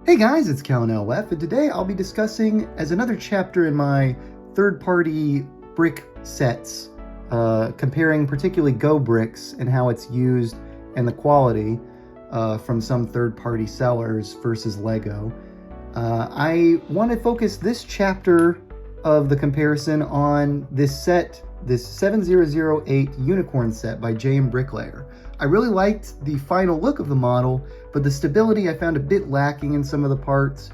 Hey guys, it's CallanLoF, and today I'll be discussing, as another chapter in my third-party brick sets, comparing particularly GOBRICKS and how it's used and the quality from some third-party sellers versus Lego. I want to focus this chapter of the comparison on this set, this 7008 Unicorn set by JMBricklayer. I really liked the final look of the model, but the stability I found a bit lacking in some of the parts.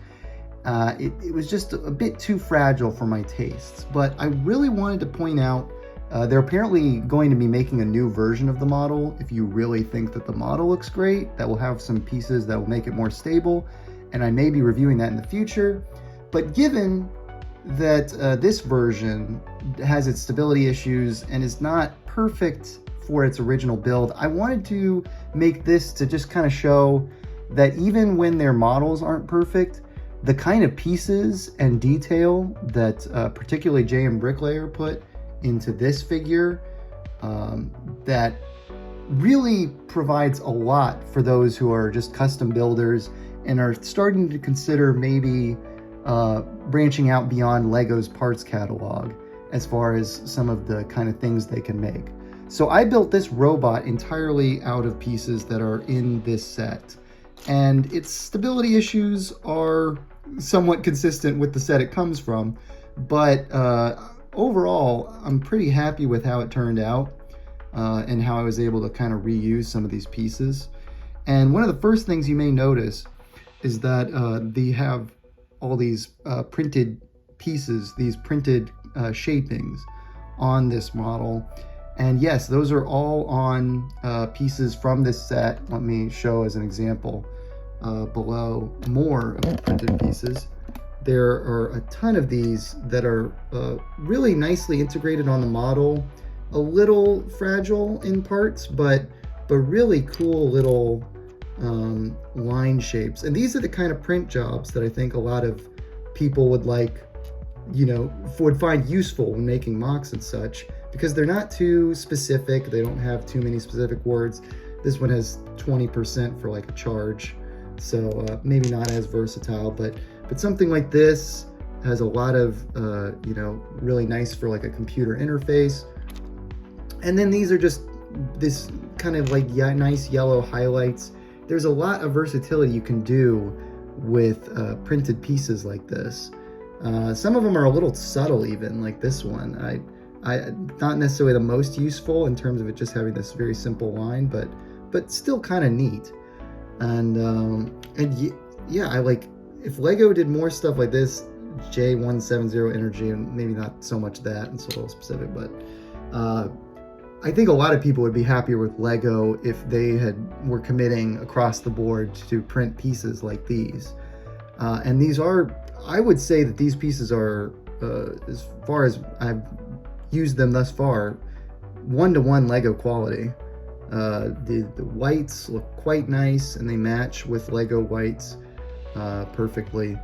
It was just a bit too fragile for my tastes, but I really wanted to point out they're apparently going to be making a new version of the model. If you really think that the model looks great, that will have some pieces that will make it more stable, and I may be reviewing that in the future. But given that this version has its stability issues and is not perfect for its original build, I wanted to make this to just kind of show that even when their models aren't perfect, the kind of pieces and detail that particularly JMBricklayer put into this figure, that really provides a lot for those who are just custom builders and are starting to consider maybe branching out beyond Lego's parts catalog as far as some of the kind of things they can make. So I built this robot entirely out of pieces that are in this set, and its stability issues are somewhat consistent with the set it comes from, but overall I'm pretty happy with how it turned out and how I was able to kind of reuse some of these pieces. And one of the first things you may notice is that they have all these printed pieces, these printed shapings on this model. And yes, those are all on pieces from this set. Let me show as an example below more of the printed pieces. There are a ton of these that are really nicely integrated on the model, a little fragile in parts, but really cool little line shapes. And these are the kind of print jobs that I think a lot of people would like, would find useful when making mocks and such, because they're not too specific. They don't have too many specific words. This one has 20% for like a charge, so maybe not as versatile, but something like this has a lot of really nice for like a computer interface. And then these are just this kind of like nice yellow highlights. There's a lot of versatility you can do with printed pieces like this. Some of them are a little subtle, even like this one. I not necessarily the most useful in terms of it just having this very simple line, but still kind of neat. And yeah, I like, if Lego did more stuff like this, J170 energy, and maybe not so much that, it's a little specific, but I think a lot of people would be happier with Lego if they were committing across the board to print pieces like these. And these are, I would say that these pieces are, as far as I've used them thus far, one-to-one Lego quality. The whites look quite nice, and they match with Lego whites perfectly.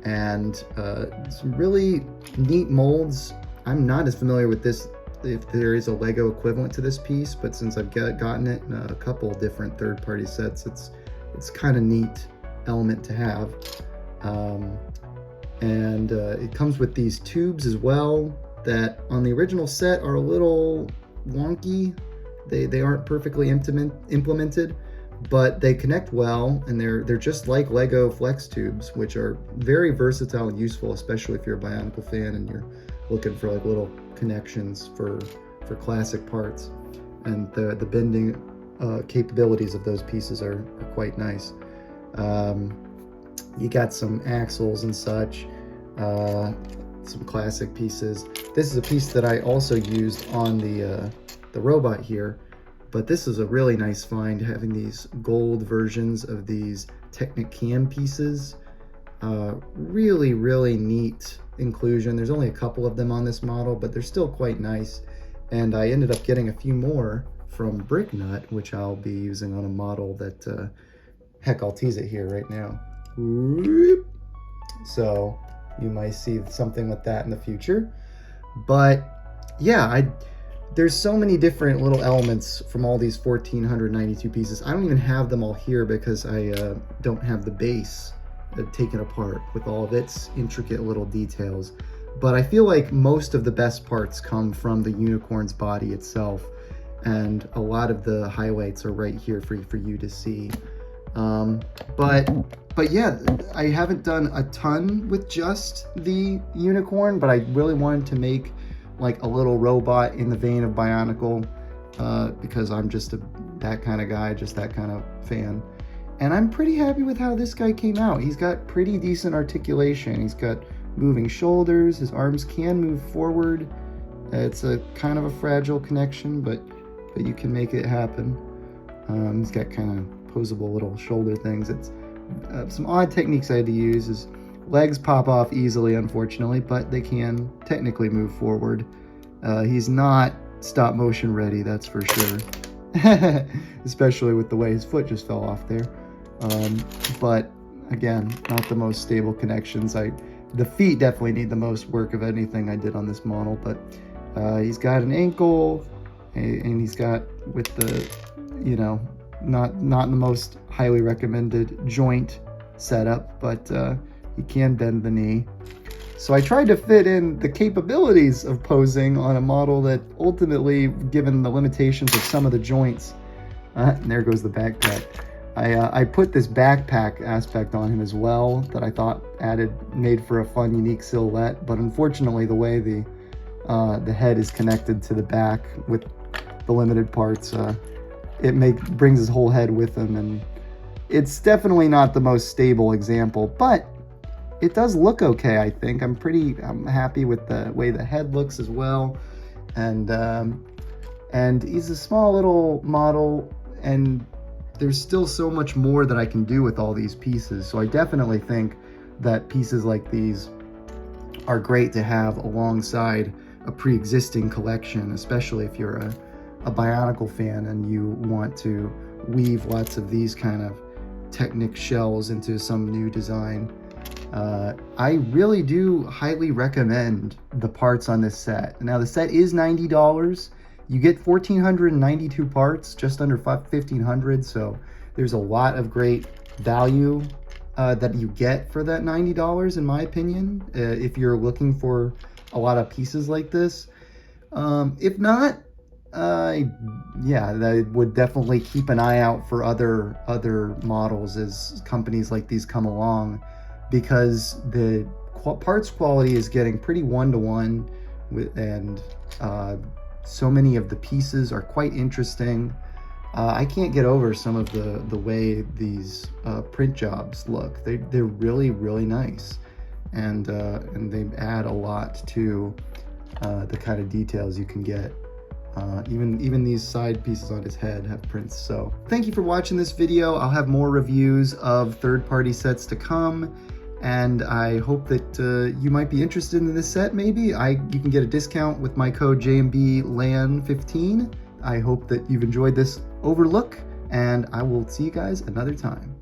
And some really neat molds. I'm not as familiar with this, if there is a Lego equivalent to this piece, but since I've gotten it in a couple different third-party sets, it's kind of neat element to have. And it comes with these tubes as well that on the original set are a little wonky. They aren't perfectly implemented, but they connect well, and they're just like Lego flex tubes, which are very versatile and useful, especially if you're a Bionicle fan and you're looking for like little connections for classic parts. And the bending capabilities of those pieces are quite nice. You got some axles and such, some classic pieces. This is a piece that I also used on the robot here, but this is a really nice find, having these gold versions of these Technic Cam pieces. Really, really neat inclusion. There's only a couple of them on this model, but they're still quite nice. And I ended up getting a few more from BrickNut, which I'll be using on a model that, heck, I'll tease it here right now. So you might see something with that in the future. But yeah, there's so many different little elements from all these 1,492 pieces. I don't even have them all here because I don't have the base taken apart with all of its intricate little details. But I feel like most of the best parts come from the unicorn's body itself, and a lot of the highlights are right here for you to see. But yeah, I haven't done a ton with just the unicorn, but I really wanted to make like a little robot in the vein of Bionicle, because I'm just that kind of guy, just that kind of fan. And I'm pretty happy with how this guy came out. He's got pretty decent articulation. He's got moving shoulders. His arms can move forward. It's a kind of a fragile connection, but you can make it happen. He's got kind of posable little shoulder things. It's some odd techniques I had to use. His legs pop off easily, unfortunately, but they can technically move forward. He's not stop motion ready, that's for sure. Especially with the way his foot just fell off there. But again, not the most stable connections. The feet definitely need the most work of anything I did on this model, but he's got an ankle, and he's got, with the, you know, not the most highly recommended joint setup, but he can bend the knee. So I tried to fit in the capabilities of posing on a model that ultimately, given the limitations of some of the joints, and there goes the backpack. I put this backpack aspect on him as well that I thought made for a fun, unique silhouette. But unfortunately, the way the head is connected to the back with the limited parts, it brings his whole head with him, and it's definitely not the most stable example, but it does look okay, I think. I'm happy with the way the head looks as well, and he's a small little model, and there's still so much more that I can do with all these pieces. So I definitely think that pieces like these are great to have alongside a pre-existing collection, especially if you're a Bionicle fan and you want to weave lots of these kind of Technic shells into some new design. I really do highly recommend the parts on this set. Now, the set is $90. You get 1,492 parts, just under 1,500, so there's a lot of great value that you get for that $90, in my opinion, if you're looking for a lot of pieces like this. If not, yeah, I would definitely keep an eye out for other models as companies like these come along, because the parts quality is getting pretty one-to-one, and so many of the pieces are quite interesting. I can't get over some of the way these print jobs look. They're really, really nice, and they add a lot to the kind of details you can get. Even these side pieces on his head have prints. So thank you for watching this video. I'll have more reviews of third-party sets to come, and I hope that you might be interested in this set. Maybe you can get a discount with my code JMBLAN15. I hope that you've enjoyed this overlook, and I will see you guys another time.